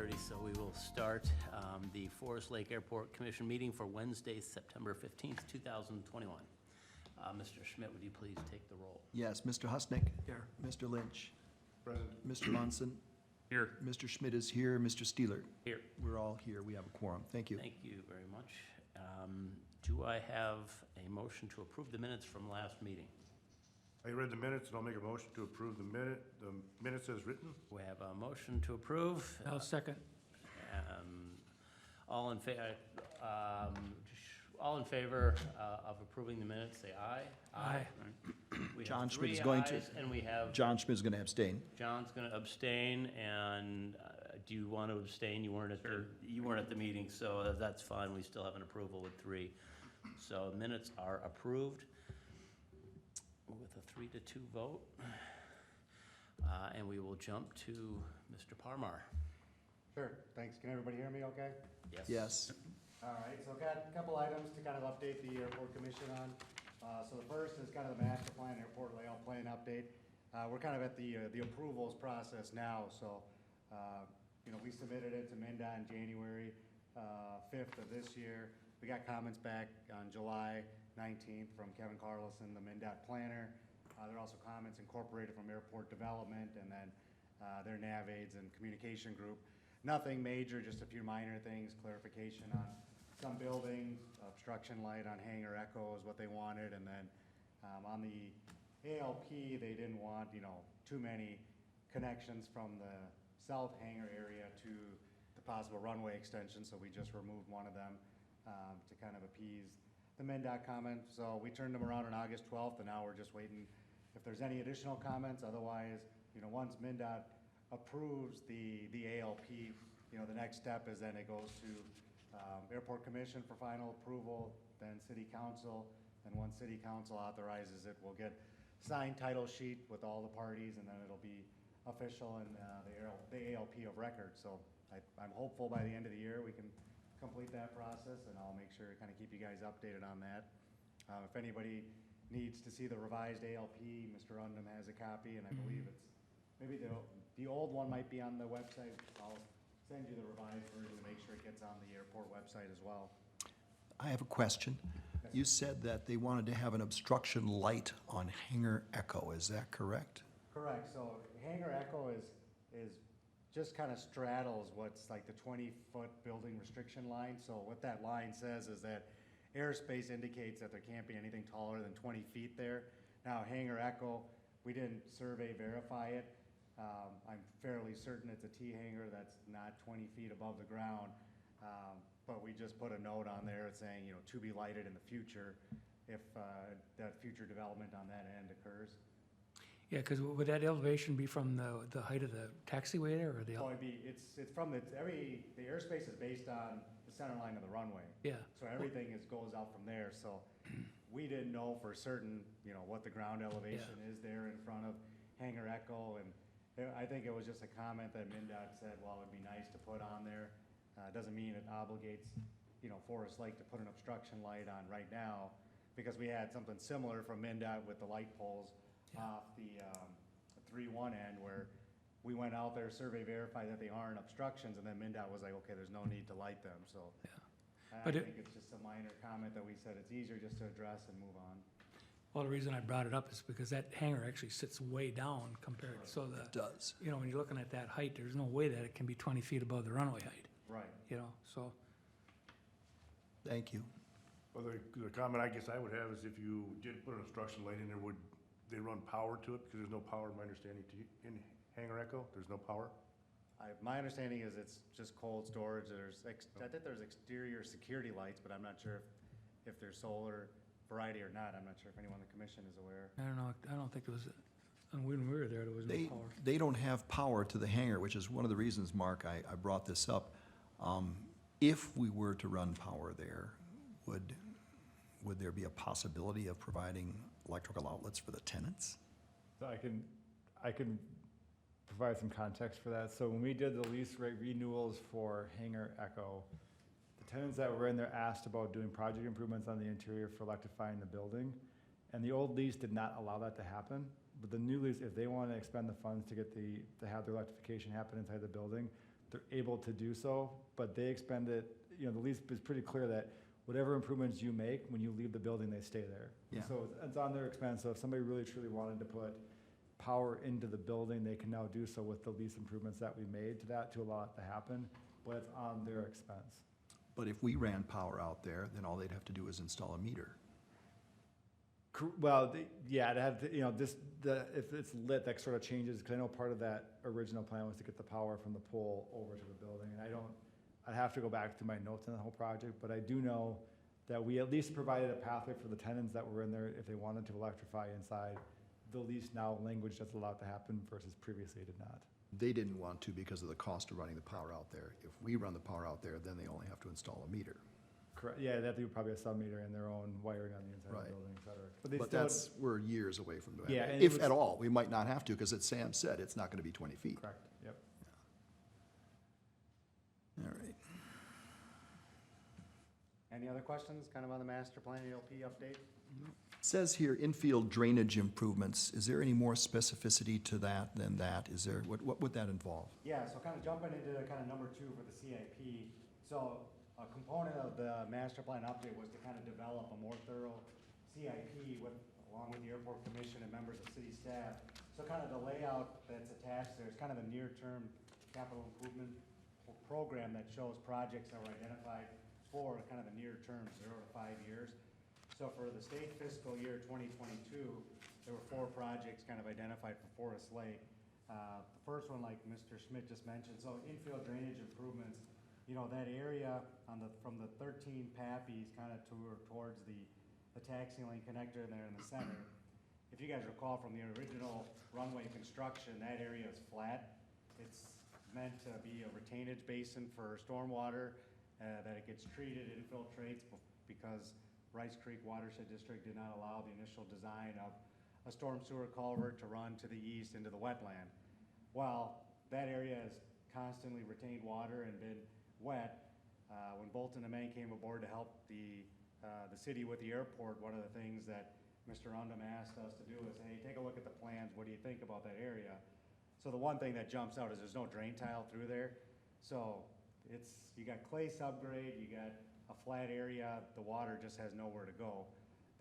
6:30, so we will start the Forest Lake Airport Commission meeting for Wednesday, September 15th, 2021. Mr. Schmidt, would you please take the roll? Yes, Mr. Husnick. Here. Mr. Lynch. Present. Mr. Munson. Here. Mr. Schmidt is here. Mr. Steeler. Here. We're all here. We have a quorum. Thank you. Thank you very much. Do I have a motion to approve the minutes from last meeting? I read the minutes, and I'll make a motion to approve the minutes as written. We have a motion to approve. I'll second. All in favor of approving the minutes, say aye. Aye. We have John Schmidt is three going to- ayes, and we have, John Schmidt is going to abstain. John's going to abstain, and do you want to abstain? You weren't at the meeting, so that's fine. We still have an approval with three. So minutes are approved with a 3-2 vote. And we will jump to Mr. Parmar. Sure, thanks. Can everybody hear me okay? Yes. All right, so I've got a couple items to kind of update the airport commission on. So the first is kind of the master plan, airport layout plan update. We're kind of at the approvals process now, so, we submitted it to MnDOT in January 5th of this year. We got comments back on July 19th from Kevin Carlson, the MnDOT planner. There are also comments incorporated from airport development and then their nav aids and communication group. Nothing major, just a few minor things, clarification on some buildings, obstruction light on Hangar Echo is what they wanted, and then on the ALP, they didn't want, too many connections from the south hangar area to the possible runway extension, so we just removed one of them to kind of appease the MnDOT comment. So we turned them around on August 12th, and now we're just waiting if there's any additional comments. Otherwise, once MnDOT approves the ALP, the next step is then it goes to Airport Commission for final approval, then City Council, and once City Council authorizes it, we'll get signed title sheet with all the parties, and then it'll be official in the ALP of record. So I'm hopeful by the end of the year we can complete that process, and I'll make sure to kind of keep you guys updated on that. If anybody needs to see the revised ALP, Mr. Undum has a copy, and I believe it's, maybe the old one might be on the website. I'll send you the revised version to make sure it gets on the airport website as well. I have a question. Yes, You said that they wanted to have an obstruction light on Hangar Echo. Is that correct? Correct. So Hangar Echo is just kind of straddles what's like the 20-foot building restriction line. So what that line says is that airspace indicates that there can't be anything taller than 20 feet there. Now, Hangar Echo, we didn't survey verify it. I'm fairly certain it's a T-hangar that's not 20 feet above the ground. But we just put a note on there saying, to be lighted in the future if that future development on that end occurs. Yeah, because would that elevation be from the height of the taxiway there, or the? So it's from the airspace is based on the center line of the runway. Yeah. So everything goes out from there. So we didn't know for certain, what the ground elevation is there in front of Hangar Echo. And I think it was just a comment that MnDOT said, well, it'd be nice to put on there. It doesn't mean it obligates, Forest Lake to put an obstruction light on right now, because we had something similar from MnDOT with the light poles off the 3-1 end, where we went out there, survey verified that they aren't obstructions, and then MnDOT was like, okay, there's no need to light them. So I think it's just a minor comment that we said it's easier just to address and move on. Well, the reason I brought it up is because that hangar actually sits way down compared, so It does. when you're looking at that height, there's no way that it can be 20 feet above the runway height, Right. so. Thank you. Well, the comment I guess I would have is if you did put an obstruction light in there, would they run power to it? Because there's no power, my understanding, in Hangar Echo, there's no power? My understanding is it's just cold storage. I think there's exterior security lights, but I'm not sure if there's solar variety or not. I'm not sure if anyone on the commission is aware. I don't know, I don't think it was, and when we were there was no power. They don't have power to the hangar, which is one of the reasons, Mark, I brought this up. If we were to run power there, would there be a possibility of providing electrical outlets for the tenants? So I can provide some context for that. So when we did the lease rate renewals for Hangar Echo, the tenants that were in there asked about doing project improvements on the interior for electrifying the building. And the old lease did not allow that to happen. But the new lease, if they want to expend the funds to have the electrification happen inside the building, they're able to do so, but they expend it, you know, the lease is pretty clear that whatever improvements you make, when you leave the building, they stay there. Yeah. So it's on their expense, so if somebody really truly wanted to put power into the building, they can now do so with the lease improvements that we made to that to allow it to happen, but it's on their expense. But if we ran power out there, then all they'd have to do is install a meter. Well, yeah, to have, you know, if it's lit, that sort of changes, because I know part of that original plan was to get the power from the pole over to the building, and I'd have to go back to my notes on the whole project, but I do know that we at least provided a pathway for the tenants that were in there if they wanted to electrify inside. The lease now language that's allowed to happen versus previously did not. They didn't want to because of the cost of running the power out there. If we run the power out there, then they only have to install a meter. Correct, yeah, that would probably a sub-meter and their own wiring on the inside of Right. the building, et cetera. But they But still, that's, we're years away from doing Yeah, that. and it If was- at all, we might not have to, because as Sam said, it's not gonna be 20 feet. correct, yep. All right. Any other questions, kind of on the master plan ELP update? It says here, infield drainage improvements. Is there any more specificity to that than that? Is there, what would that involve? Yeah, so kind of jumping into kind of number 2 for the CIP. So a component of the master plan update was to kind of develop a more thorough CIP along with the airport commission and members of city staff. So kind of the layout that's attached there is kind of a near-term capital improvement program that shows projects that were identified for kind of the near term, 0 to 5 years. So for the state fiscal year 2022, there were 4 projects kind of identified for Forest Lake. The first one, like Mr. Schmidt just mentioned, so infield drainage improvements, you know, that area from the 13 Pappies kind of towards the taxi lane connector there in the center. If you guys recall from the original runway construction, that area is flat. It's meant to be a retainage basin for stormwater, that it gets treated, infiltrates, because Rice Creek Watershed District did not allow the initial design of a storm sewer culvert to run to the east into the wetland. Well, that area has constantly retained water and been wet. When Bolton and Mann came aboard to help the city with the airport, one of the things that Mr. Undum asked us to do is, hey, take a look at the plans, what do you think about that area? So the one thing that jumps out is there's no drain tile through there. So you got clay subgrade, you got a flat area, the water just has nowhere to go.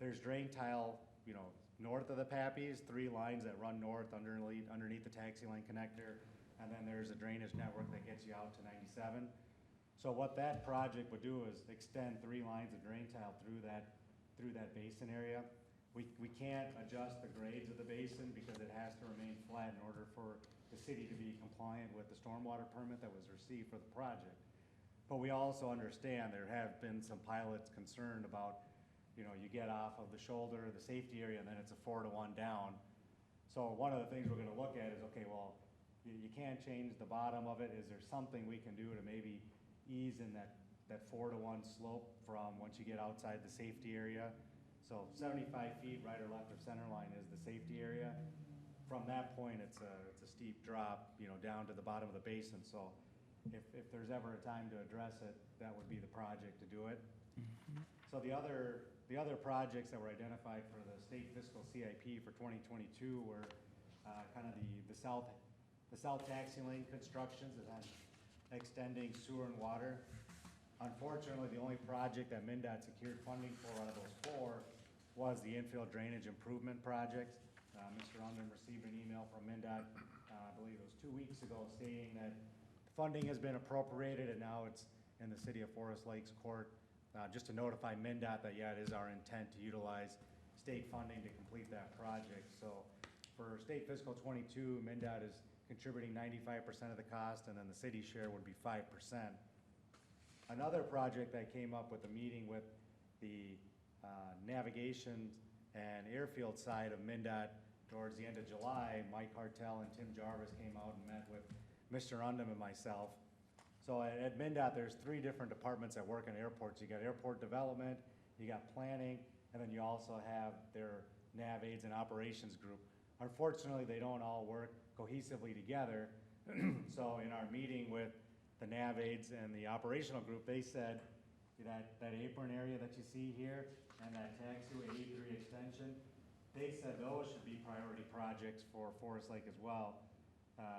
There's drain tile, you know, north of the Pappies, 3 lines that run north underneath the taxi lane connector, and then there's a drainage network that gets you out to 97. So what that project would do is extend 3 lines of drain tile through that basin area. We can't adjust the grades of the basin because it has to remain flat in order for the city to be compliant with the stormwater permit that was received for the project. But we also understand there have been some pilots concerned about, you know, you get off of the shoulder, the safety area, and then it's a 4-to-1 down. So one of the things we're gonna look at is, okay, well, you can't change the bottom of it. Is there something we can do to maybe ease in that 4-to-1 slope from once you get outside the safety area? So 75 feet right or left of center line is the safety area. From that point, it's a steep drop, you know, down to the bottom of the basin. So if there's ever a time to address it, that would be the project to do it. So the other projects that were identified for the state fiscal CIP for 2022 were kind of the south taxi lane constructions and then extending sewer and water. Unfortunately, the only project that MnDOT secured funding for out of those 4 was the infield drainage improvement projects. Mr. Undum received an email from MnDOT, I believe it was 2 weeks ago, stating that funding has been appropriated and now it's in the city of Forest Lake's court, just to notify MnDOT that, yeah, it is our intent to utilize state funding to complete that project. So for state fiscal 22, MnDOT is contributing 95% of the cost, and then the city share would be 5%. Another project that came up with a meeting with the navigation and airfield side of MnDOT towards the end of July, Mike Hartel and Tim Jarvis came out and met with Mr. Undum and myself. So at MnDOT, there's 3 different departments that work in airports. You got airport development, you got planning, and then you also have their nav aids and operations group. Unfortunately, they don't all work cohesively together. So in our meeting with the nav aids and the operational group, they said that apron area that you see here and that taxiway 83 extension, they said those should be priority projects for Forest Lake as well,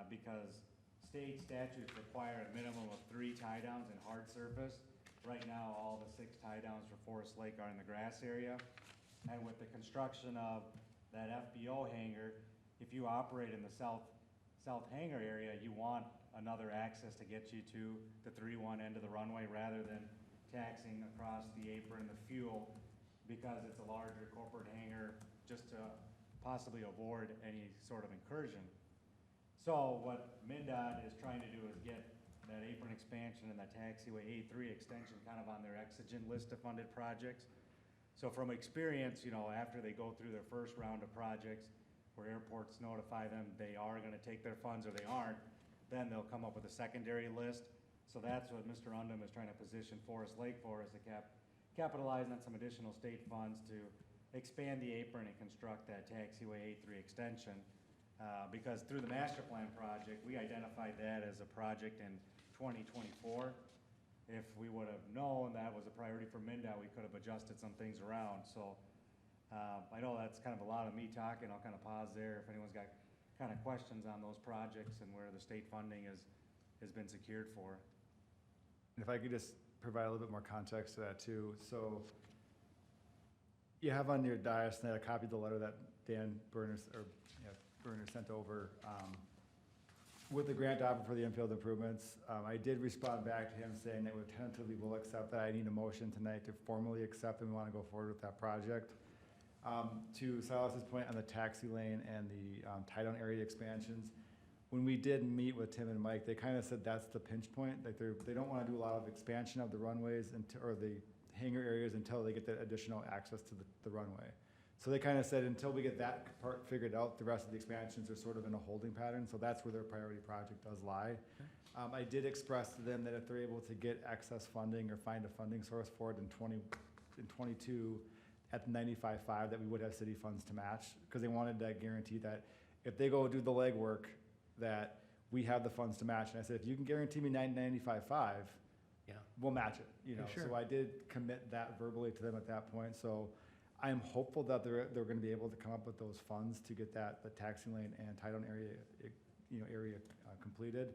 because state statutes require a minimum of 3 tie downs in hard surface. Right now, all the 6 tie downs for Forest Lake are in the grass area. And with the construction of that FBO hangar, if you operate in the south hangar area, you want another access to get you to the 3-1 end of the runway rather than taxing across the apron, the fuel, because it's a larger corporate hangar, just to possibly avoid any sort of incursion. So what MnDOT is trying to do is get that apron expansion and that taxiway A3 extension kind of on their exigent list of funded projects. So from experience, you know, after they go through their first round of projects, where airports notify them they are gonna take their funds or they aren't, then they'll come up with a secondary list. So that's what Mr. Undum is trying to position Forest Lake for, is to capitalize on some additional state funds to expand the apron and construct that taxiway A3 extension. Because through the master plan project, we identified that as a project in 2024. If we would have known that was a priority for MnDOT, we could have adjusted some things around. So I know that's kind of a lot of me talking. I'll kind of pause there if anyone's got kind of questions on those projects and where the state funding has been secured for. And if I could just provide a little bit more context to that too. So you have on your dais tonight a copy of the letter that Dan Berner sent over with the grant offer for the infield improvements. I did respond back to him saying that we tentatively will accept that. I need a motion tonight to formally accept and we want to go forward with that project. To Silas's point on the taxi lane and the tie-down area expansions, when we did meet with Tim and Mike, they kind of said that's the pinch point. Like they don't want to do a lot of expansion of the runways or the hangar areas until they get that additional access to the runway. So they kind of said until we get that part figured out, the rest of the expansions are sort of in a holding pattern. So that's where their priority project does lie. I did express to them that if they're able to get excess funding or find a funding source for it in 22 at the 95.5, that we would have city funds to match, because they wanted that guarantee that if they go do the legwork, that we have the funds to match. And I said, if you can guarantee me 95.5, Yeah. we'll match it. You know, Sure. so I did commit that verbally to them at that point. So I'm hopeful that they're going to be able to come up with those funds to get the taxi lane and tie-down area completed.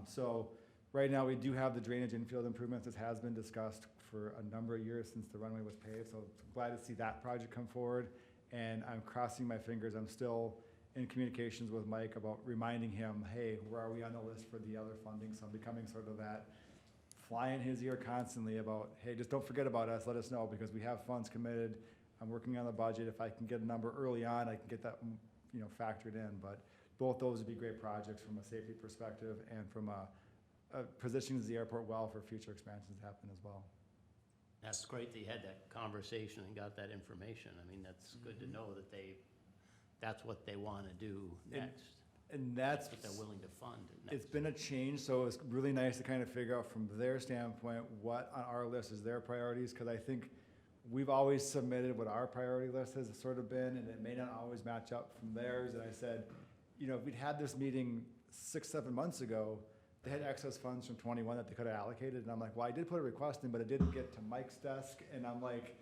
So right now we do have the drainage infield improvements. This has been discussed for a number of years since the runway was paved. So glad to see that project come forward. And I'm crossing my fingers. I'm still in communications with Mike about reminding him, hey, where are we on the list for the other funding? So I'm becoming sort of that fly in his ear constantly about, hey, just don't forget about us. Let us know, because we have funds committed. I'm working on the budget. If I can get a number early on, I can get that, factored in. But both those would be great projects from a safety perspective and from positioning the airport well for future expansions to happen as well. That's great that you had that conversation and got that information. I mean, that's good to know that that's what they want to do next. And That's what they're willing to fund next. It's been a change, so it's really nice to kind of figure out from their standpoint what on our list is their priorities, because I think we've always submitted what our priority list has sort of been, and it may not always match up from theirs. And I said, if we'd had this meeting 6-7 months ago, they had excess funds from 21 that they could have allocated, and I'm like, well, I did put a request in, but it didn't get to Mike's desk, and I'm like,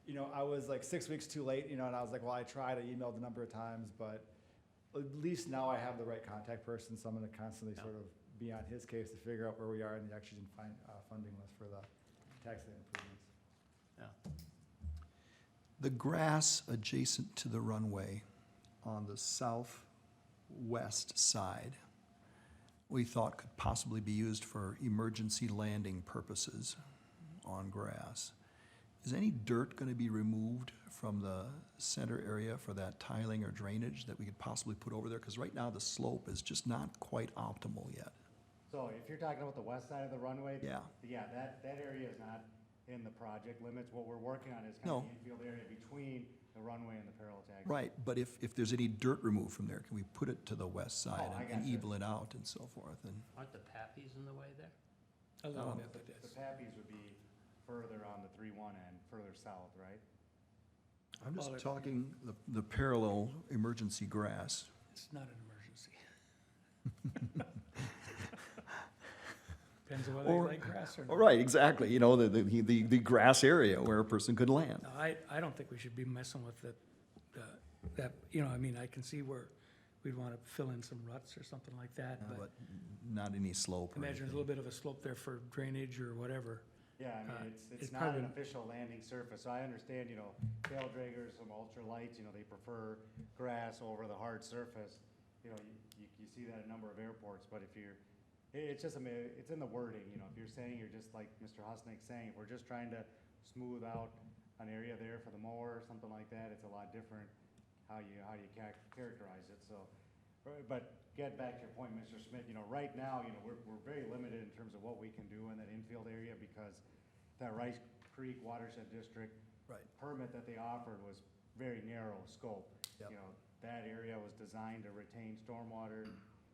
Yeah. I was like 6 weeks too late, and I was like, well, I tried, I emailed a number of times, but at least now I have the right contact person, so I'm gonna constantly sort of be on his case to figure out where we are in the oxygen funding list for the tax lane improvements. Yeah. The grass adjacent to the runway on the southwest side, we thought could possibly be used for emergency landing purposes on grass. Is any dirt going to be removed from the center area for that tiling or drainage that we could possibly put over there? Because right now the slope is just not quite optimal yet. So if you're talking about the west side of the runway, Yeah. that area is not in the project limits. What we're working on is kind of the infield area between the runway and the parallel taxi. Right, but if there's any dirt removed from there, can we put it to the west side I and gotcha. even it out and so forth? And Aren't the Pappies in the way there? A little Um, bit, but The that's, Pappies would be further on the 3-1 end, further south, right? I'm Well, just it- talking the parallel emergency grass. it's not an emergency. Depends on whether Or- they like grass or not. Right, exactly, the grass area where a person could land. No, I don't think we should be messing with that, I can see where we'd want to fill in some ruts or something like that, but But not any slope or imagine there's a anything. little bit of a slope there for drainage or whatever. Yeah, I mean, it's it's not probably- an official landing surface, so I understand, tail draggers, some ultralights, they prefer grass over the hard surface. You see that at a number of airports, but if you're, it's just, it's in the wording, if you're saying, you're just like Mr. Husnick's saying, if we're just trying to smooth out an area there for the mower or something like that, it's a lot different how you characterize it, so. But get back to your point, Mr. Schmidt, right now, we're very limited in terms of what we can do in that infield area because that Rice Creek Watershed District Right. permit that they offered was very narrow scope. Yep. That area was designed to retain stormwater.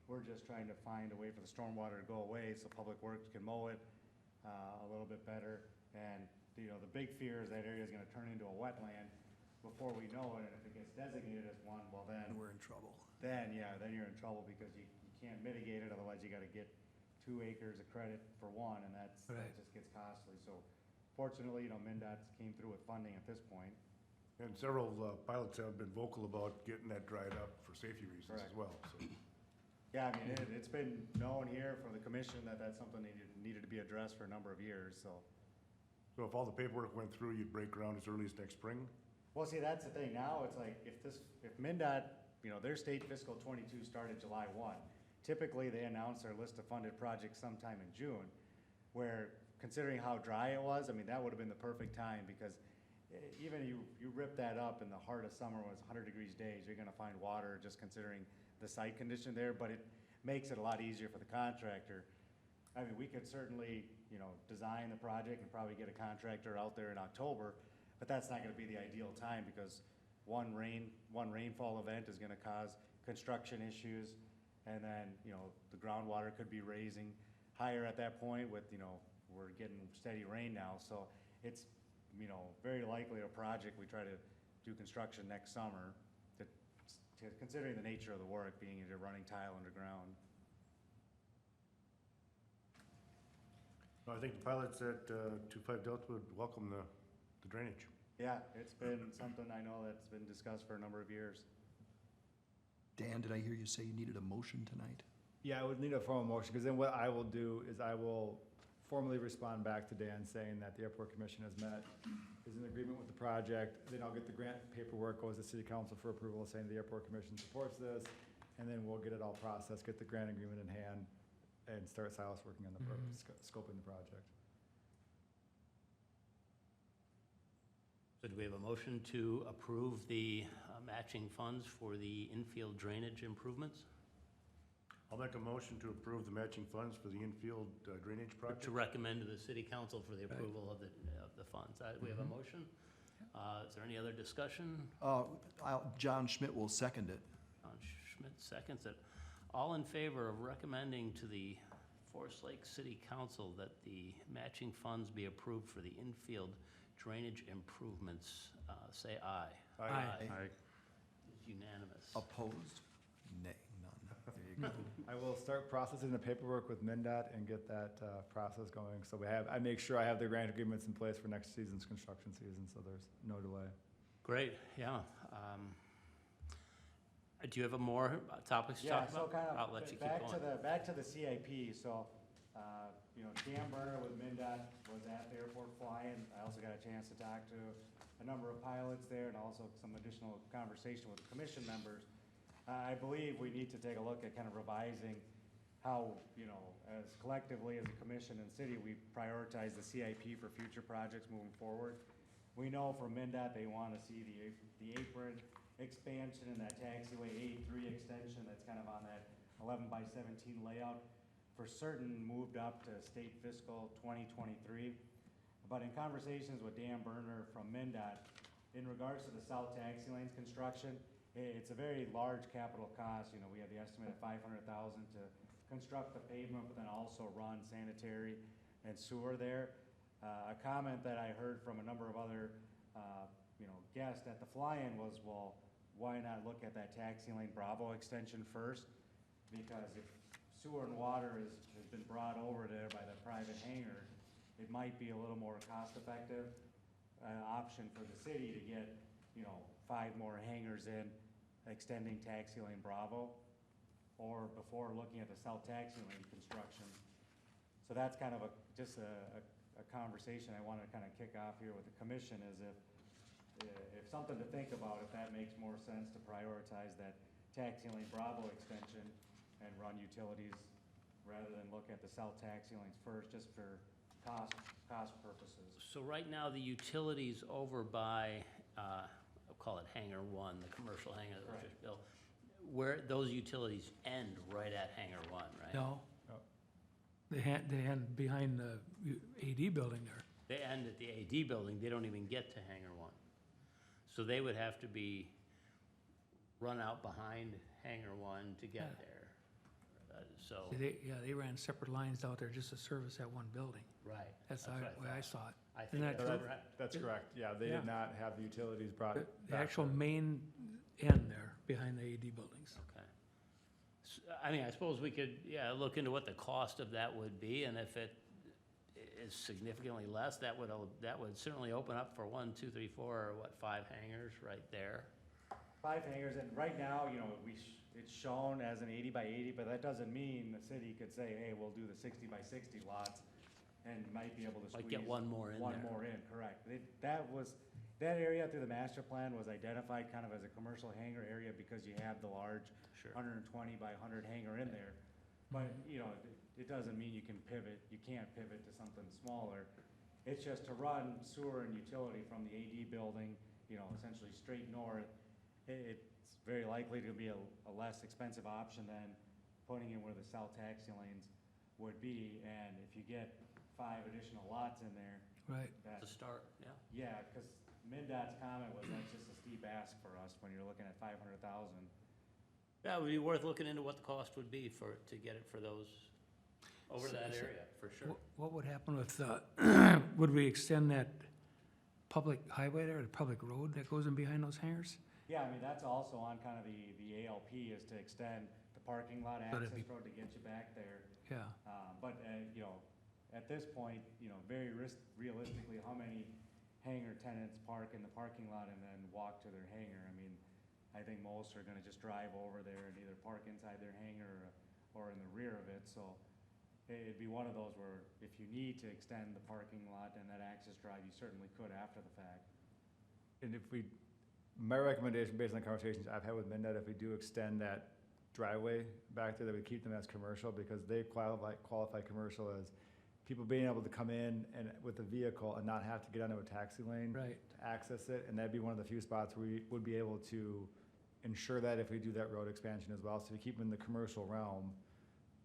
We're just trying to find a way for the stormwater to go away so Public Works can mow it a little bit better. And, the big fear is that area is gonna turn into a wetland before we know it, and if it gets designated as one, well then, And we're in trouble. then you're in trouble because you can't mitigate it, otherwise you gotta get 2 acres of credit for one, and that Right. just gets costly. So fortunately, MnDOT came through with funding at this point. And several pilots have been vocal about getting that dried up for safety reasons as Correct. well, so. Yeah, I mean, it's been known here from the commission that that's something needed to be addressed for a number of years, so. So if all the paperwork went through, you'd break ground as early as next spring? Well, see, that's the thing, now it's like, if MnDOT, their state fiscal '22 started July 1, typically they announce their list of funded projects sometime in June, where considering how dry it was, I mean, that would have been the perfect time, because even you rip that up in the heart of summer when it's 100 degrees days, you're gonna find water, just considering the site condition there, but it makes it a lot easier for the contractor. I mean, we could certainly, design the project and probably get a contractor out there in October, but that's not gonna be the ideal time, because one rainfall event is gonna cause construction issues, and then, the groundwater could be raising higher at that point with, we're getting steady rain now, so it's, very likely a project, we try to do construction next summer, considering the nature of the work, being you're running tile underground. I think the pilots at 25 Delta would welcome the drainage. Yeah, it's been something I know that's been discussed for a number of years. Dan, did I hear you say you needed a motion tonight? Yeah, I would need a formal motion, because then what I will do is I will formally respond back to Dan saying that the airport commission has met, is in agreement with the project, then I'll get the grant paperwork, goes to city council for approval, saying the airport commission supports this, and then we'll get it all processed, get the grant agreement in hand, and start Silas working on the scoping the project. So do we have a motion to approve the matching funds for the infield drainage improvements? I'll make a motion to approve the matching funds for the infield drainage project. To recommend to the city council for the approval of the funds. We have a motion. Is there any other discussion? John Schmidt will second it. John Schmidt seconds it. All in favor of recommending to the Forest Lake City Council that the matching funds be approved for the infield drainage improvements, say aye. Aye. It's unanimous. Opposed? Nay, none. There you go. I will start processing the paperwork with MnDOT and get that process going, so I make sure I have the grant agreements in place for next season's construction season, so there's no delay. Great, yeah. Do you have more topics to Yeah, talk so about? kind of, I'll let you keep going. back to the CIP, so, Dan Burner with MnDOT was at the airport flying. I also got a chance to talk to a number of pilots there and also some additional conversation with commission members. I believe we need to take a look at kind of revising how, as collectively as a commission and city, we prioritize the CIP for future projects moving forward. We know from MnDOT, they want to see the apron expansion and that taxiway 83 extension that's kind of on that 11 by 17 layout for certain moved up to state fiscal 2023. But in conversations with Dan Burner from MnDOT, in regards to the south taxi lanes construction, it's a very large capital cost. We have the estimate of $500,000 to construct the pavement, but then also run sanitary and sewer there. A comment that I heard from a number of other, guests at the fly-in was, well, why not look at that taxi lane Bravo extension first? Because if sewer and water has been brought over there by the private hangar, it might be a little more cost-effective option for the city to get, 5 more hangars in extending taxi lane Bravo, or before looking at the south taxi lane construction. So that's kind of just a conversation I wanted to kind of kick off here with the commission, is if something to think about, if that makes more sense to prioritize that taxi lane Bravo extension and run utilities rather than look at the south taxi lanes first, just for cost purposes. So right now, the utilities over by, I'll call it Hangar 1, the commercial hangar that was just built, where those utilities end right at Hangar 1, right? No, Oh. they end behind the AD building there. They end at the AD building, they don't even get to Hangar 1. So they would have to be run out behind Hangar 1 to get Yeah. there. So, They ran separate lines out there just to service that one building. right. That's the what way I thought. saw it. I Isn't think that that's true? correct. That's correct, yeah, they Yeah. did not have the utilities brought The back actual there. main end there, behind the AD buildings. Okay. I mean, I suppose we could, look into what the cost of that would be, and if it is significantly less, that would certainly open up for 1, 2, 3, 4, or 5 hangars right there. 5 hangars, and right now, it's shown as an 80 by 80, but that doesn't mean the city could say, hey, we'll do the 60 by 60 lots, and might be able to squeeze. Might get one more in there. One more in, correct. That area through the master plan was identified kind of as a commercial hangar area because you have the large Sure. 120 by 100 hangar in there. But, it doesn't mean you can't pivot to something smaller. It's just to run sewer and utility from the AD building, essentially straight north. It's very likely to be a less expensive option than putting in where the south taxi lanes would be. And if you get 5 additional lots in there, Right. To start, yeah. yeah, because MinDOT's comment was that's just a steep ask for us when you're looking at 500,000. That would be worth looking into what the cost would be to get it for those, over So- that so area, for sure. What would happen with, would we extend that public highway there, the public road that goes in behind those hangars? Yeah, I mean, that's also on kind of the ALP, is to extend the parking lot But it'd access be- road to get you back there. Yeah, But, at this point, very realistically, how many hangar tenants park in the parking lot and then walk to their hangar? I mean, I think most are gonna just drive over there and either park inside their hangar or in the rear of it. So it'd be one of those where if you need to extend the parking lot and that access drive, you certainly could after the fact. And my recommendation, based on the conversations I've had with MinDOT, if we do extend that driveway back there, that we keep them as commercial, because they qualify commercial as people being able to come in and with a vehicle and not have to get onto a taxi lane right. to access it, and that'd be one of the few spots where we would be able to ensure that if we do that road expansion as well. So if we keep them in the commercial realm,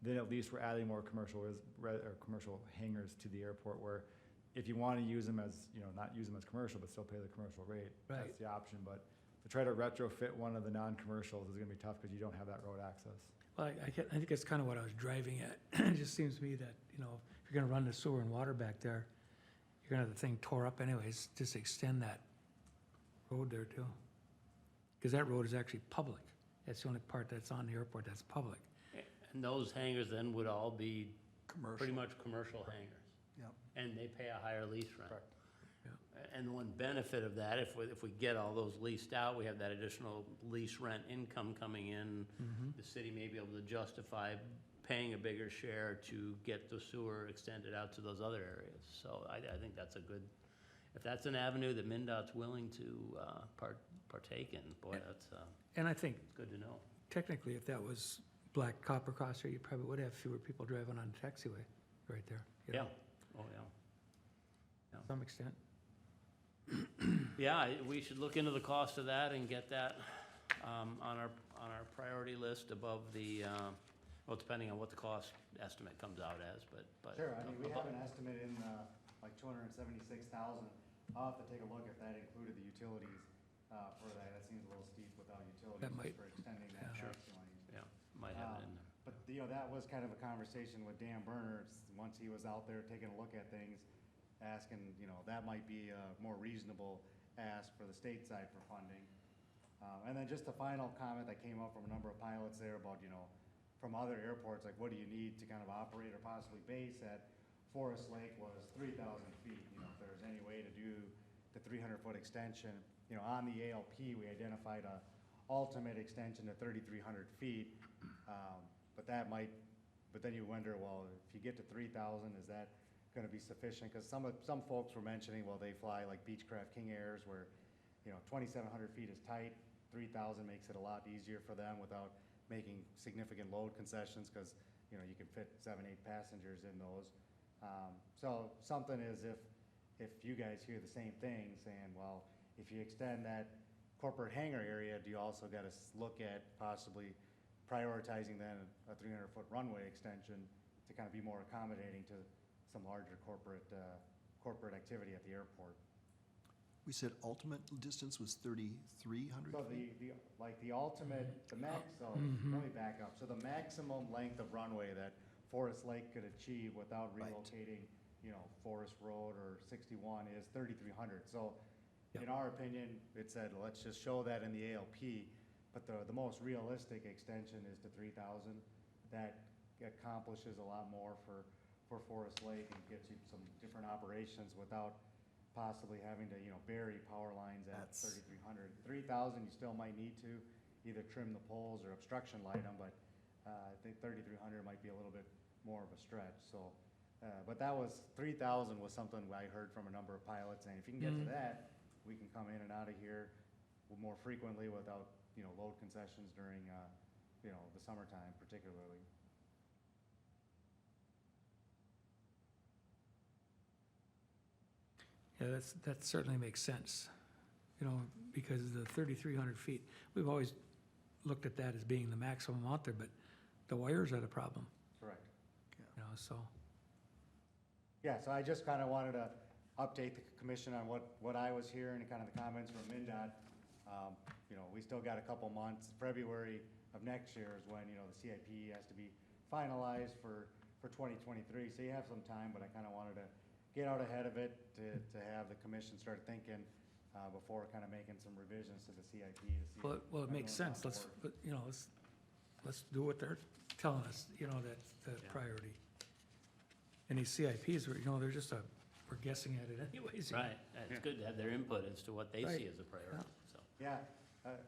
then at least we're adding more commercial hangars to the airport, where if you want to use them as, not use them as commercial, but still pay the commercial rate, Right. that's the option. But to try to retrofit one of the non-commercials is gonna be tough, because you don't have that road access. Well, I think that's kind of what I was driving at. It just seems to me that, if you're gonna run the sewer and water back there, you're gonna have the thing tore up anyways, just extend that road there too. Because that road is actually public. That's the only part that's on the airport that's public. And those hangars then would all be Commercial. pretty much commercial hangars. Yep. And they pay a higher lease rent. Correct. And one benefit of that, if we get all those leased out, we have that additional lease rent income coming in. The city may be able to justify paying a bigger share to get the sewer extended out to those other areas. So I think that's a good, if that's an avenue that MinDOT's willing to partake in, boy, that's And I think good to know. technically, if that was black copper cross there, you probably would have fewer people driving on the taxiway right there. Yeah, oh, yeah. To some extent. Yeah, we should look into the cost of that and get that on our priority list above the, well, depending on what the cost estimate comes out as, but. Sure, I mean, we have an estimate in, like 276,000. I'll have to take a look if that included the utilities, for that. That seems a little steep without utilities That might- for extending that yeah. taxi lane. Yeah, might have it in there. But, that was kind of a conversation with Dan Berners, once he was out there taking a look at things, asking, that might be a more reasonable ask for the state side for funding. And then just a final comment that came up from a number of pilots there about, from other airports, like what do you need to kind of operate or possibly base at? Forest Lake was 3,000 feet, if there's any way to do the 300-foot extension. On the ALP, we identified a ultimate extension to 3,300 feet. But that might, but then you wonder, well, if you get to 3,000, is that gonna be sufficient? Because some folks were mentioning, well, they fly like Beechcraft King Airs where, 2,700 feet is tight, 3,000 makes it a lot easier for them without making significant load concessions, because, you can fit 7, 8 passengers in those. So something is if you guys hear the same thing, saying, well, if you extend that corporate hangar area, do you also gotta look at possibly prioritizing then a 300-foot runway extension to kind of be more accommodating to some larger corporate activity at the airport? We said ultimate distance was 3,300 So feet? the ultimate, let me back up. So the maximum length of runway that Forest Lake could achieve without Right. relocating, Forest Road or 61 is 3,300. So in Yep. our opinion, it said, let's just show that in the ALP, but the most realistic extension is to 3,000. That accomplishes a lot more for Forest Lake and gets you some different operations without possibly having to, bury power lines at That's- 3,300. 3,000, you still might need to either trim the poles or obstruction light them, but I think 3,300 might be a little bit more of a stretch, so. But that was, 3,000 was something I heard from a number of pilots, saying if you can get to that, we can come in and out of here more frequently without, load concessions during, the summertime particularly. Yeah, that certainly makes sense, because the 3,300 feet, we've always looked at that as being the maximum out there, but the wires are the problem, Correct. so. Yeah, so I just kind of wanted to update the commission on what I was hearing and kind of the comments from MinDOT. We still got a couple months. February of next year is when, the CIP has to be finalized for 2023. So you have some time, but I kind of wanted to get out ahead of it to have the commission start thinking before kind of making some revisions to the CIP to see. Well, it makes sense, let's do what they're telling us, that's the Yeah. priority. And these CIPs, they're just we're guessing at it anyways. Right, it's good to have their input as to what they see Right. as a priority, so. Yeah,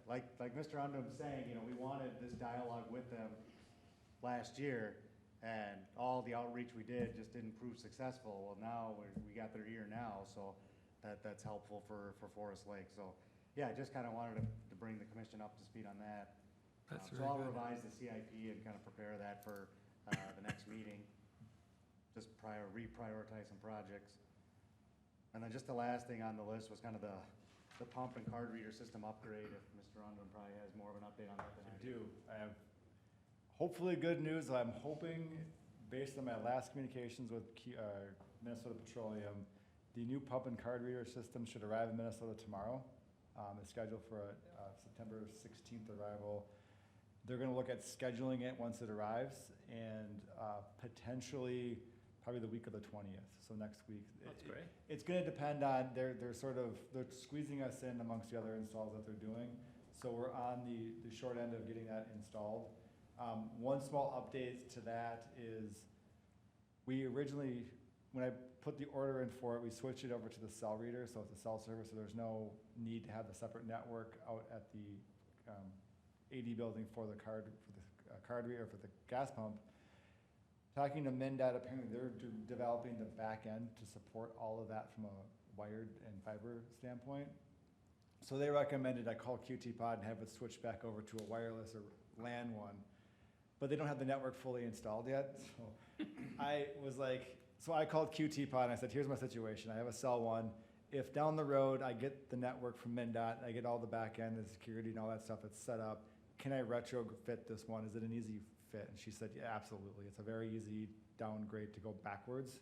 like Mr. Undum was saying, we wanted this dialogue with them last year, and all the outreach we did just didn't prove successful. Well, now we got their ear now, so that's helpful for Forest Lake. So, yeah, I just kind of wanted to bring the commission up to speed on that. That's So very I'll good. revise the CIP and kind of prepare that for the next meeting. Just reprioritize some projects. And then just the last thing on the list was kind of the pump and card reader system upgrade, if Mr. Undum probably has more of an update on that than I do. I have hopefully good news. I'm hoping, based on my last communications with Minnesota Petroleum, the new pump and card reader system should arrive in Minnesota tomorrow. It's scheduled for a September 16th arrival. They're gonna look at scheduling it once it arrives, and potentially probably the week of the 20th, so next week. That's great. It's gonna depend on, they're squeezing us in amongst the other installs that they're doing. So we're on the short end of getting that installed. One small update to that is, we originally, when I put the order in for it, we switched it over to the cell reader, so it's a cell service, so there's no need to have the separate network out at the AD building for the card reader, for the gas pump. Talking to MinDOT, apparently they're developing the back end to support all of that from a wired and fiber standpoint. So they recommended I call QT Pod and have it switch back over to a wireless or LAN one, but they don't have the network fully installed yet. So I was like, so I called QT Pod and I said, here's my situation. I have a cell one. If down the road I get the network from MinDOT, I get all the back end, the security and all that stuff that's set up, can I retrofit this one? Is it an easy fit? And she said, yeah, absolutely. It's a very easy downgrade to go backwards.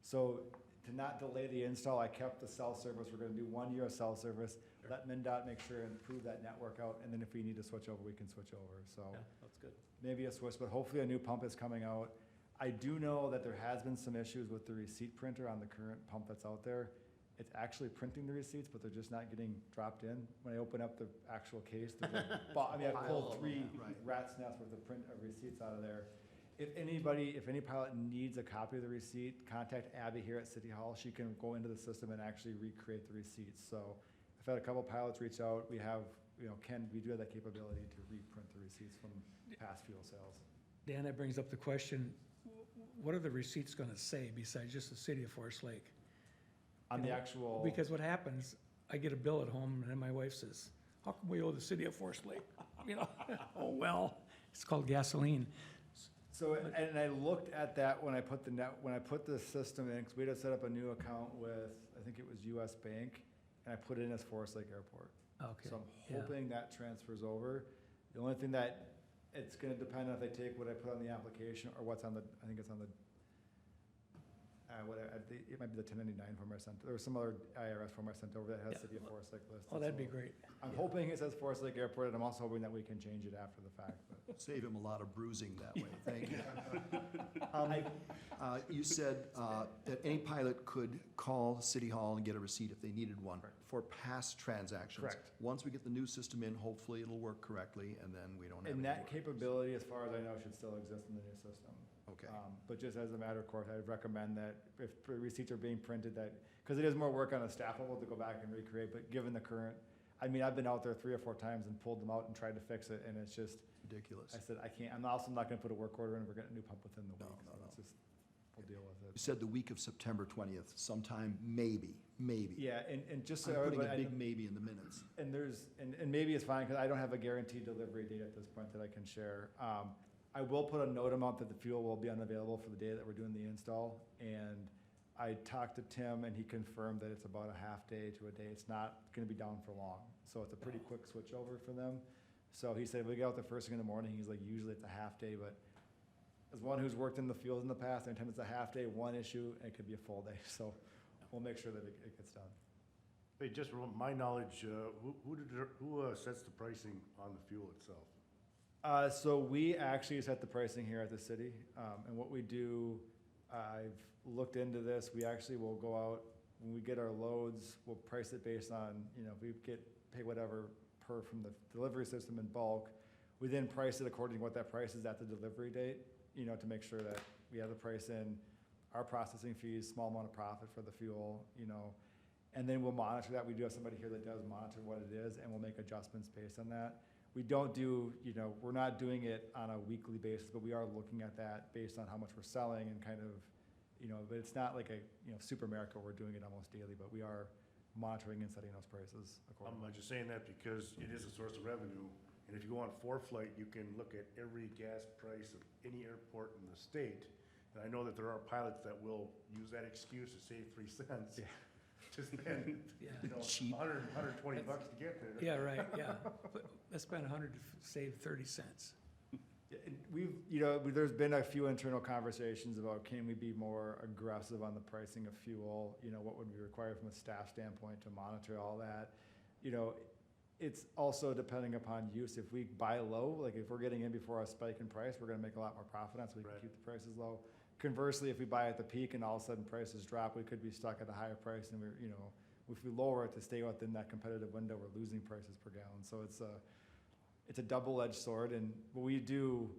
So to not delay the install, I kept the cell service. We're gonna do 1 year of cell service, let MinDOT make sure and prove that network out, and then if we need to switch over, we can switch over. So Yeah, that's good. maybe a switch, but hopefully a new pump is coming out. I do know that there has been some issues with the receipt printer on the current pump that's out there. It's actually printing the receipts, but they're just not getting dropped in. When I open up the actual case, there's I pulled 3 rat's nests worth of receipts out of there. If any pilot needs a copy of the receipt, contact Abby here at City Hall. She can go into the system and actually recreate the receipts. So I've had a couple pilots reach out. We have we do have that capability to reprint the receipts from past fuel sales. Dan, that brings up the question, what are the receipts gonna say besides just the city of Forest Lake? On You the know, actual. Because what happens, I get a bill at home and then my wife says, how come we owe the city of Forest Lake? You know, oh, well, it's called gasoline. So, and I looked at that when I put the system in, because we had to set up a new account with, I think it was US Bank, and I put it in as Forest Lake Airport. Okay. So I'm yeah. hoping that transfers over. The only thing that, it's gonna depend on if they take what I put on the application or what's on the, I think it's on the, it might be the 1099 form I sent, there was some other IRS form I sent over that has Yeah. City of Forest Lake listed. Oh, that'd be so great. I'm hoping it says Forest Lake Airport, and I'm also hoping that we can change it after the fact, but. Save him a lot of bruising that way, thank you. You said that any pilot could call City Hall and get a receipt if they needed one Correct. for past transactions. Correct. Once we get the new system in, hopefully it'll work correctly, and then we don't have. And any that worries. capability, as far as I know, should still exist in the new system. Okay, But just as a matter of course, I'd recommend that if receipts are being printed, that, because it is more work on a staff level to go back and recreate, but given the current, I mean, I've been out there 3 or 4 times and pulled them out and tried to fix it, and it's just, ridiculous. I said, I can't, I'm also not gonna put a work order in, we're getting a new pump within the No, week, no, so no. it's just, we'll deal with You it. said the week of September 20th, sometime, maybe. Yeah, and just so I'm putting a everybody, big maybe in the minutes. and there's, and maybe it's fine, because I don't have a guaranteed delivery date at this point that I can share. I will put a note amount that the fuel will be unavailable for the day that we're doing the install, and I talked to Tim, and he confirmed that it's about a half day to a day. It's not gonna be down for long, so it's a pretty quick switch over for them. So he said, we get out the first thing in the morning, he's like, usually it's a half day, but as one who's worked in the field in the past, anytime it's a half day, one issue, it could be a full day, so we'll make sure that it gets done. Hey, just from my knowledge, who sets the pricing on the fuel itself? So we actually set the pricing here at the city, and what we do, I've looked into this, we actually will go out, when we get our loads, we'll price it based on, if we pay whatever per from the delivery system in bulk, we then price it according to what that price is at the delivery date, to make sure that we have the price in, our processing fees, small amount of profit for the fuel, and then we'll monitor that. We do have somebody here that does monitor what it is, and we'll make adjustments based on that. We don't do, we're not doing it on a weekly basis, but we are looking at that based on how much we're selling and kind of, but it's not like a, Super America, we're doing it almost daily, but we are monitoring and setting those prices accordingly. I'm just saying that because it is a source of revenue, and if you go on ForeFlight, you can look at every gas price of any airport in the state, and I know that there are pilots that will use that excuse to save 3 cents. Yeah. To spend, Yeah. Cheap. 120 bucks to get there. Yeah, right, yeah. But let's spend 100 to save 30 cents. Yeah, and there's been a few internal conversations about can we be more aggressive on the pricing of fuel? What would be required from a staff standpoint to monitor all that? It's also depending upon use. If we buy low, like if we're getting in before a spike in price, we're gonna make a lot more profit on, so we can Right. keep the prices low. Conversely, if we buy at the peak and all of a sudden prices drop, we could be stuck at a higher price, and if we lower it to stay within that competitive window, we're losing prices per gallon. So it's a double-edged sword, and we do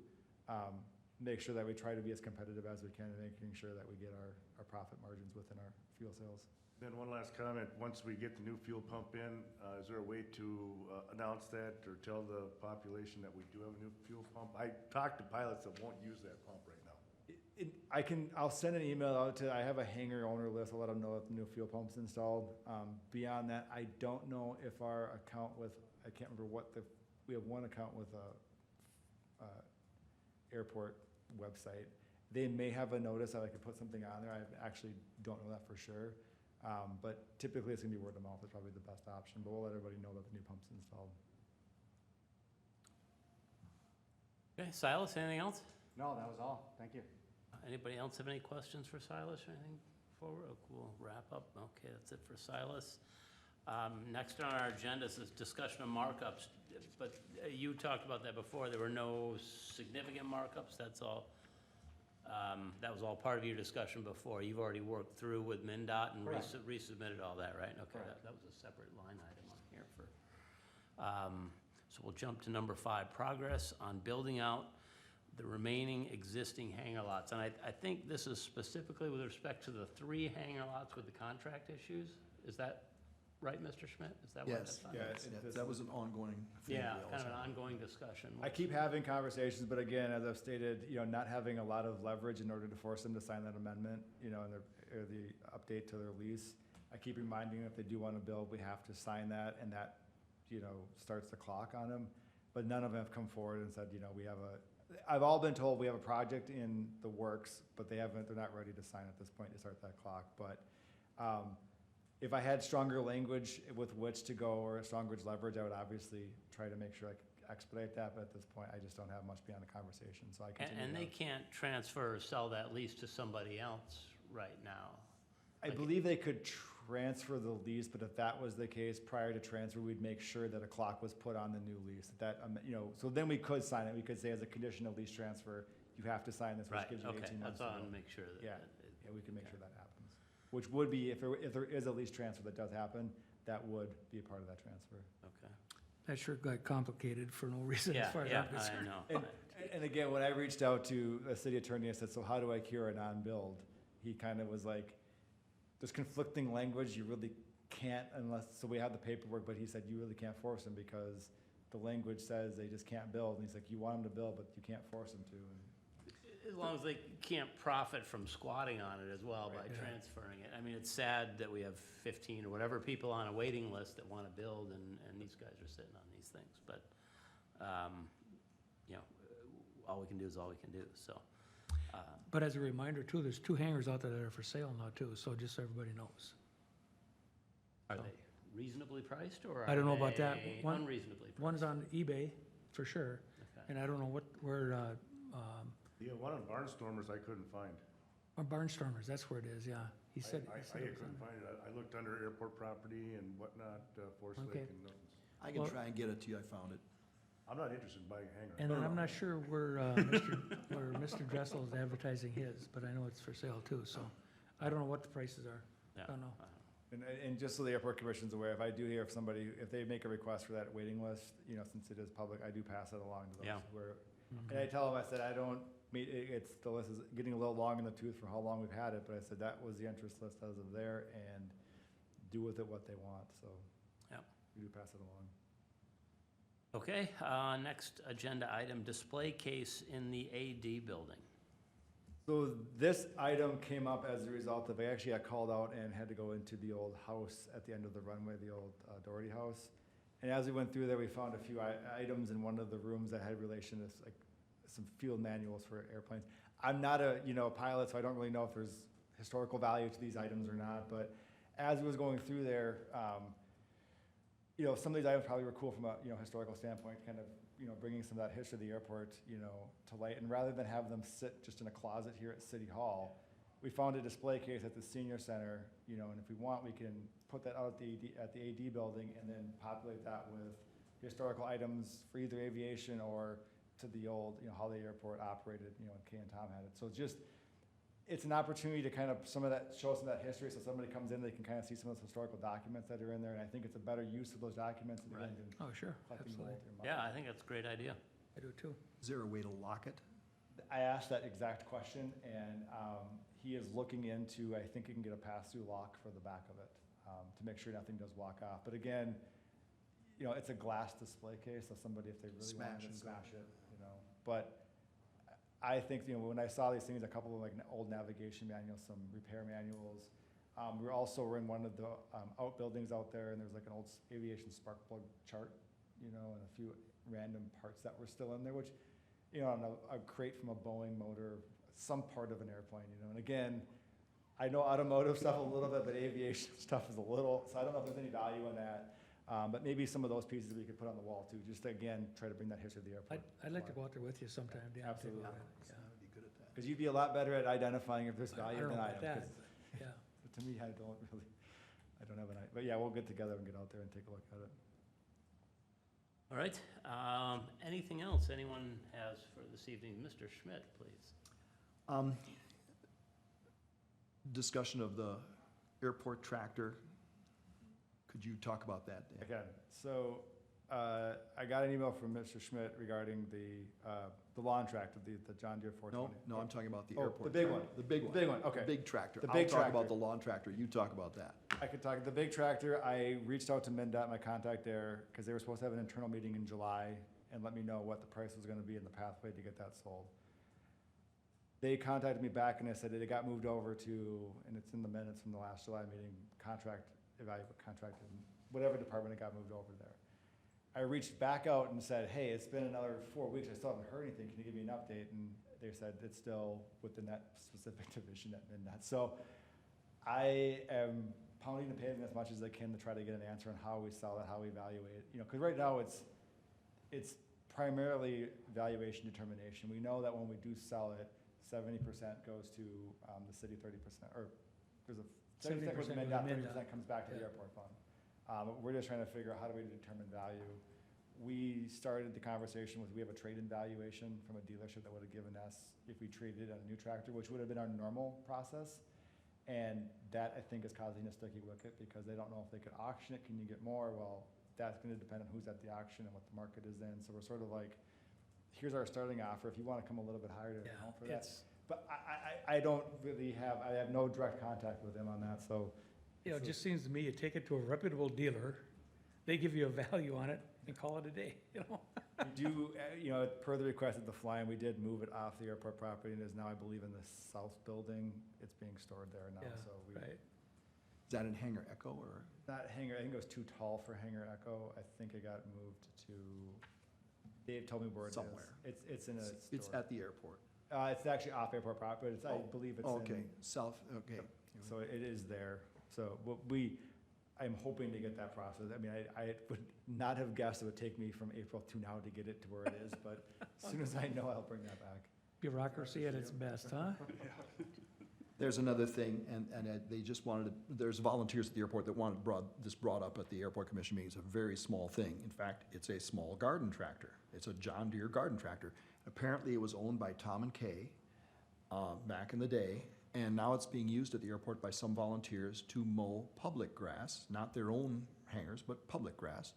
make sure that we try to be as competitive as we can, and making sure that we get our profit margins within our fuel sales. Then one last comment, once we get the new fuel pump in, is there a way to announce that or tell the population that we do have a new fuel pump? I talked to pilots that won't use that pump right now. I'll send an email out I have a Hangar owner list, I'll let them know if the new fuel pump's installed. Beyond that, I don't know if our account I can't remember we have one account with a airport website. They may have a notice that I could put something on there, I actually don't know that for sure. But typically it's gonna be word of mouth is probably the best option, but we'll let everybody know that the new pump's installed. Okay, Silas, anything else? No, that was all. Thank you. Anybody else have any questions for Silas or anything before we'll wrap up? Okay, that's it for Silas. Next on our agenda is this discussion of markups, but you talked about that before. There were no significant markups, that's all. That was all part of your discussion before. You've already worked through with MnDOT and Correct. resubmitted all that, right? Okay, Correct. that was a separate line item on here for, so we'll jump to number 5, progress on building out the remaining existing hangar lots. And I think this is specifically with respect to the 3 hangar lots with the contract issues? Is that right, Mr. Schmidt? Is that what Yes, that's on? Yeah, that was an ongoing thing. Yeah, we kind always of an had. ongoing discussion. I keep having conversations, but again, as I've stated, not having a lot of leverage in order to force them to sign that amendment, and or the update to their lease. I keep reminding them if they do want to build, we have to sign that, and that, starts the clock on them. But none of them have come forward and said, I've all been told we have a project in the works, but they're not ready to sign at this point to start that clock. But if I had stronger language with which to go or stronger leverage, I would obviously try to make sure I could expedite that, but at this point, I just don't have much beyond a conversation, so I continue. And they can't transfer or sell that lease to somebody else right now. I believe they could transfer the lease, but if that was the case, prior to transfer, we'd make sure that a clock was put on the new lease. So then we could sign it. We could say as a condition of lease transfer, you have to sign this, which Right, gives you 18 okay, months. that's all, to I go. want to make sure that. Yeah. that it- Yeah, we can make okay. sure that happens. Which would be, if there is a lease transfer that does happen, that would be a part of that transfer. Okay. That sure got complicated for no reason as Yeah, far as yeah, I'm concerned. I know. And again, when I reached out to the city attorney, I said, so how do I cure a non-build? He kind of was like, there's conflicting language, you really can't so we have the paperwork, but he said, you really can't force them because the language says they just can't build. And he's like, you want them to build, but you can't force them to. As long as they can't profit from squatting on it as well by Right. Yeah. transferring it. I mean, it's sad that we have 15 or whatever people on a waiting list that want to build, and these guys are sitting on these things. But, all we can do is all we can do, so. But as a reminder too, there's 2 hangars out there that are for sale now too, so just so everybody knows. Are So- they reasonably priced, or I don't know about that. they One- unreasonably priced? One's on eBay, for sure, Okay. and I don't know where, Yeah, one on Barnstormers I couldn't find. Barnstormers, that's where it is, yeah. He said. I he said it was couldn't on- find it. I looked under airport property and whatnot, Forest Okay. Lake and nothing. I can Well- try and get it to you, I found it. I'm not interested in buying a hangar. And then I'm not sure where Mr. Dressel is advertising his, but I know it's for sale too, so I don't know what the prices are. Yeah. Don't know. And just so the airport commission's aware, if I do hear if they make a request for that waiting list, since it is public, I do pass it along to those. Yeah. And I tell them, I said, I don't meet, the list is getting a little long in the tooth for how long we've had it, but I said that was the interest list as of there, and do with it what they want, so. Yep. We do pass it along. Okay, next agenda item, display case in the AD building. So this item came up as a result of, I actually got called out and had to go into the old house at the end of the runway, the old Doherty house. And as we went through there, we found a few items in one of the rooms that had relation to like some field manuals for airplanes. I'm not a pilot, so I don't really know if there's historical value to these items or not. But as we was going through there, some of these items probably were cool from a historical standpoint, kind of bringing some of that history of the airport to light. And rather than have them sit just in a closet here at City Hall, we found a display case at the senior center, and if we want, we can put that out at the AD building and then populate that with historical items for either aviation or to the old, Holiday Airport operated, and Kay and Tom had it. So it's an opportunity to kind of show some of that history, so somebody comes in, they can kind of see some of those historical documents that are in there, and I think it's a better use of those documents than Right. than Oh, sure, collecting absolutely. gold or money. Yeah, I think that's a great idea. I do too. Is there a way to lock it? I asked that exact question, and he is looking into, I think he can get a pass-through lock for the back of it, to make sure nothing does walk off. But again, it's a glass display case, so somebody, if they really Smash wanted to and go. smash it, But I think, when I saw these things, a couple of like old navigation manuals, some repair manuals. We're in one of the outbuildings out there, and there's like an old aviation spark plug chart, and a few random parts that were still in there, which, on a crate from a Boeing motor, some part of an airplane, and again, I know automotive stuff a little bit, but aviation stuff is a little, so I don't know if there's any value in that. But maybe some of those pieces we could put on the wall too, just to, again, try to bring that history of the airport. I'd like to go out there with you sometime, Dan. take a Absolutely. look at it, yeah. I'd be good at that. Because you'd be a lot better at identifying if there's I value don't than know I about am. that, 'Cause but, yeah. to me, I don't have an idea. But yeah, we'll get together and get out there and take a look at it. All right, anything else anyone has for this evening? Mr. Schmidt, please. Discussion of the airport tractor. Could you talk about that, Dan? Again, so I got an email from Mr. Schmidt regarding the lawn tractor, the John Deere 420. No, I'm talking about the Oh, airport. the big tractor. one. The big one. The big one, okay. The big tractor. The I'll big talk about tractor. the lawn tractor, you talk about that. I could talk, the big tractor, I reached out to MnDOT, my contact there, because they were supposed to have an internal meeting in July and let me know what the price was gonna be and the pathway to get that sold. They contacted me back and they said that it got moved over to, and it's in the minutes from the last July meeting, whatever department it got moved over there. I reached back out and said, hey, it's been another 4 weeks, I still haven't heard anything, can you give me an update? And they said it's still within that specific division at MnDOT. So I am pounding the pavement as much as I can to try to get an answer on how we sell it, how we evaluate it. You know, because right now it's primarily valuation determination. We know that when we do sell it, 70% goes to the city, 30%, or there's a 70% goes to 70% MnDOT, goes to 30% comes back to the Yeah. airport fund. We're just trying to figure out how do we determine value. We started the conversation with, we have a trade-in valuation from a dealership that would have given us, if we traded on a new tractor, which would have been our normal process. And that, I think, is causing a sticky wicket because they don't know if they could auction it. Can you get more? Well, that's gonna depend on who's at the auction and what the market is in. So we're sort of like, here's our starting offer. If you wanna come a little bit higher to Yeah, account for that. it's, But I don't really have, I have no direct contact with them on that, so. you know, it just seems to me, you take it to a reputable dealer, they give you a value on it and call it a day, you know? We do, you know, per the request of the fly, and we did move it off the airport property, and is now, I believe, in the south building. It's being stored there now, Yeah, so we. right. Is that in Hangar Echo or? Not Hangar, I think it was too tall for Hangar Echo. I think it got moved to, Dave told me where it is. Somewhere. It's in a store. It's at the airport. It's actually off airport property, but it's, I Oh, believe it's Okay, in. south, okay. So it is there. So what I'm hoping to get that process. I mean, I would not have guessed it would take me from April to now to get it to where it is, but as soon as I know, I'll bring that back. Bureaucracy at its best, huh? There's another thing, and they just wanted to, there's volunteers at the airport that wanted this brought up at the airport commission meeting. It's a very small thing. In fact, it's a small garden tractor. It's a John Deere garden tractor. Apparently, it was owned by Tom and Kay back in the day, and now it's being used at the airport by some volunteers to mow public grass, not their own hangars, but public grass.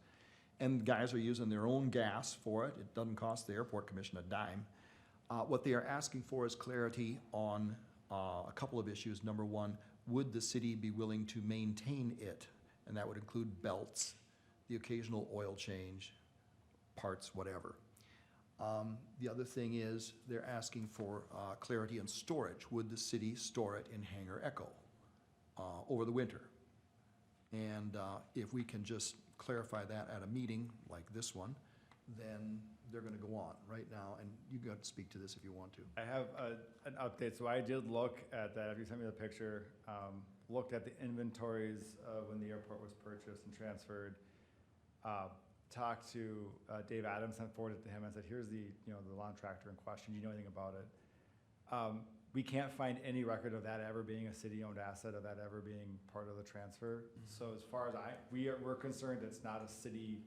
And guys are using their own gas for it. It doesn't cost the airport commission a dime. What they are asking for is clarity on a couple of issues. Number one, would the city be willing to maintain it? And that would include belts, the occasional oil change, parts, whatever. The other thing is they're asking for clarity on storage. Would the city store it in Hangar Echo over the winter? And if we can just clarify that at a meeting like this one, then they're gonna go on right now, and you got to speak to this if you want to. I have an update. So I did look at that. If you sent me the picture, looked at the inventories of when the airport was purchased and transferred. Talked to Dave Adams, sent forwarded it to him and said, here's the lawn tractor in question. Do you know anything about it? We can't find any record of that ever being a city-owned asset, of that ever being part of the transfer. So as far as we're concerned, it's not a city,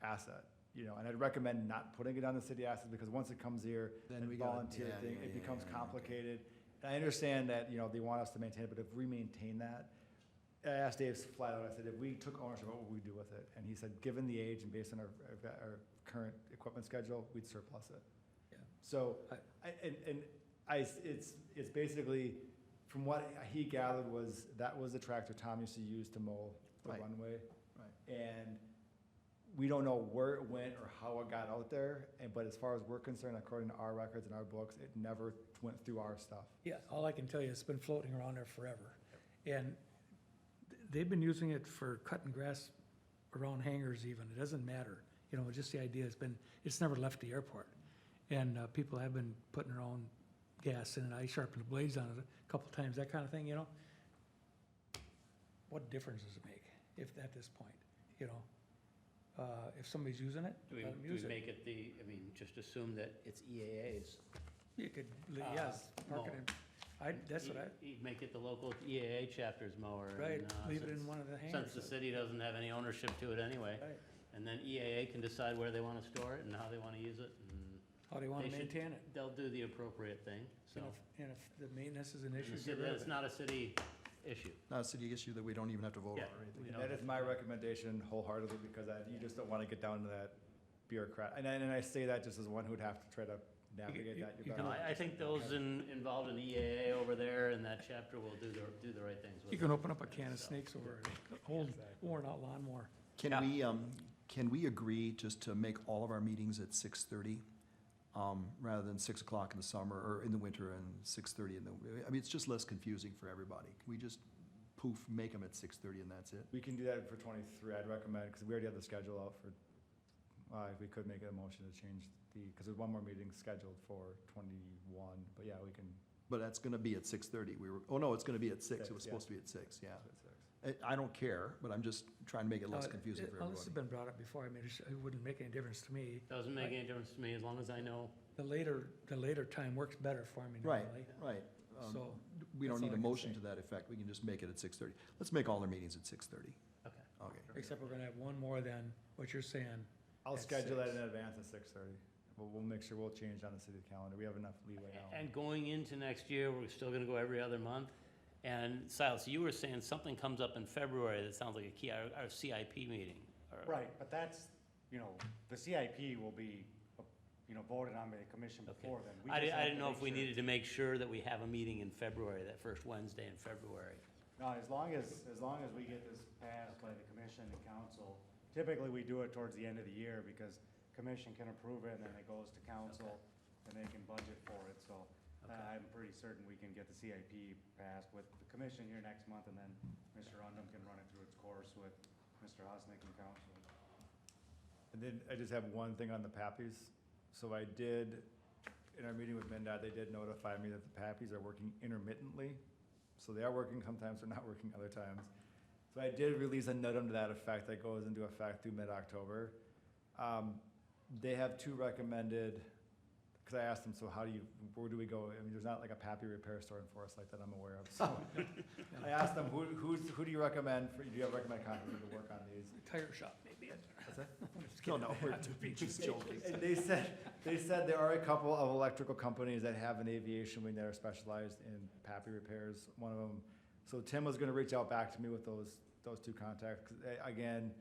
asset. And I'd recommend not putting it on the city assets because once it comes here, Then and we gotta- volunteer yeah, thing, yeah, it yeah, becomes yeah, complicated. And I understand that, they want us to maintain it, but if we maintain that, I asked Dave flat out, I said, if we took ownership, what would we do with it? And he said, given the age and based on our current equipment schedule, we'd surplus it. Yeah. So, it's basically, from what he gathered that was the tractor Tom used to use to mow the Right. runway. Right. And we don't know where it went or how it got out there, but as far as we're concerned, according to our records and our books, it never went through our stuff. Yeah, all I can tell you, it's been floating around there forever. And they've been using it for cutting grass around hangars even. It doesn't matter. Just the idea it's never left the airport. And people have been putting their own gas in it. I sharpened the blades on it a couple times, that kind of thing, What difference does it make if at this point, if somebody's using it, Do let them we use it. make it just assume that it's EAA's? You could, yes, park it in, that's what You make it the local EAA chapter's mower. right, and, leave it in since- one of the hangars. Since the city doesn't have any ownership to it anyway. Right, And then EAA can decide where they want to store it and how they want to use it. And how do you want to they should- maintain it? They'll do the appropriate thing, so. And if the maintenance is an And issue, the get city- rid of It's it. not a city issue. Not a city issue that we don't even have to vote on Yeah. or anything. We And don't that have is my recommendation wholeheartedly because you just don't want to get down to that bureaucrat. And I say that just as one who'd have to try to navigate that, you you're can- better. I think those involved in EAA over there in that chapter will do the right things with You it. can open up a can of So- snakes over an old, worn out lawnmower. Can we agree just to make all of our meetings at 6:30? Rather than 6 o'clock in the summer, or in the winter, and 6:30 in the, I mean, it's just less confusing for everybody. Can we just poof, make them at 6:30 and that's it? We can do that for 23, I'd recommend, because we already have the schedule out for, if we could make a motion to change because there's one more meeting scheduled for 21, but yeah, we can. But that's gonna be at 6:30. No, it's gonna be at 6. It was 6, yeah. supposed to be at 6, yeah. So it's 6. I don't care, but I'm just trying to make it less confusing for Well, this has everybody. been brought up before, I mean, it wouldn't make any difference to me. Doesn't make any difference to me as long as I know. The later time works better for me Right, normally, right. so. We don't that's need all a I can motion say. to that effect. We can just make it at 6:30. Let's make all our meetings at 6:30. Okay. Okay. Except we're gonna have one more than what you're saying. I'll At schedule that 6. in advance at 6:30. We'll make sure we'll change on the city calendar. We have enough leeway now. And going into next year, we're still gonna go every other month. And Silas, you were saying something comes up in February that sounds like a key, our CIP meeting. or- Right, but that's, the CIP will be, voted on by the commission Okay. before then. We I just have didn't to know make if we sure- needed to make sure that we have a meeting in February, that first Wednesday in February. No, as long as we get this passed by the commission and council, typically we do it towards the end of the year because commission can approve it and then it goes to council and they can budget for it, so Okay. I'm pretty certain we can get the CIP passed with the commission here next month and then Mr. Undum can run it through its course with Mr. Hosnick and council. And then I just have one thing on the PAPIs. So I did, in our meeting with MinDOT, they did notify me that the PAPIs are working intermittently. So they are working sometimes, they're not working other times. So I did release a note under that effect that goes into effect through mid-October. They have two recommended, because I asked them, so where do we go? I mean, there's not like a PAPI repair store in Forest Lake that I'm aware of. So I asked them, who do you recommend, do you have recommended contractor to work on these? Tire shop, maybe. What's that? No, we're just joking. And they said there are a couple of electrical companies that have an aviation wing that are specialized in PAPI repairs. One of them, so Tim was gonna reach out back to me with those two contacts. 'Cause, again,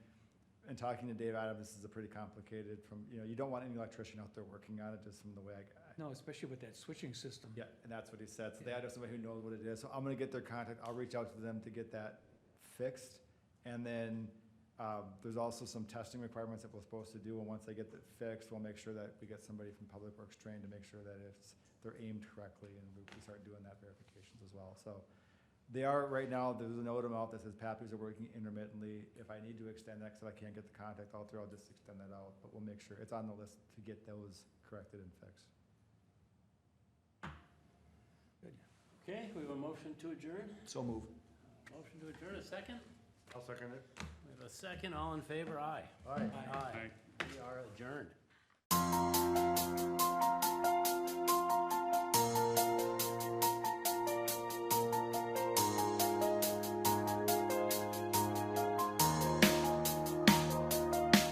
in talking to Dave Adams, this is a pretty complicated you don't want any electrician out there working on it, just from the way No, especially with that switching system. yeah, and that's what he said. So they have somebody who knows what it is. So I'm gonna get their contact. I'll reach out to them to get that fixed. And then, there's also some testing requirements that we're supposed to do, and once they get that fixed, we'll make sure that we get somebody from Public Works trained to make sure that they're aimed correctly, and we start doing that verifications as well, so. They are, right now, there's a note out that says PAPIs are working intermittently. If I need to extend that, because I can't get the contact out there, I'll just extend that out, but we'll make sure, it's on the list to get those corrected and fixed. Okay, we have a motion to adjourn. So move. Motion to adjourn, a second? I'll second it. We have a second, all in favor, aye. Aye. Aye. We are adjourned.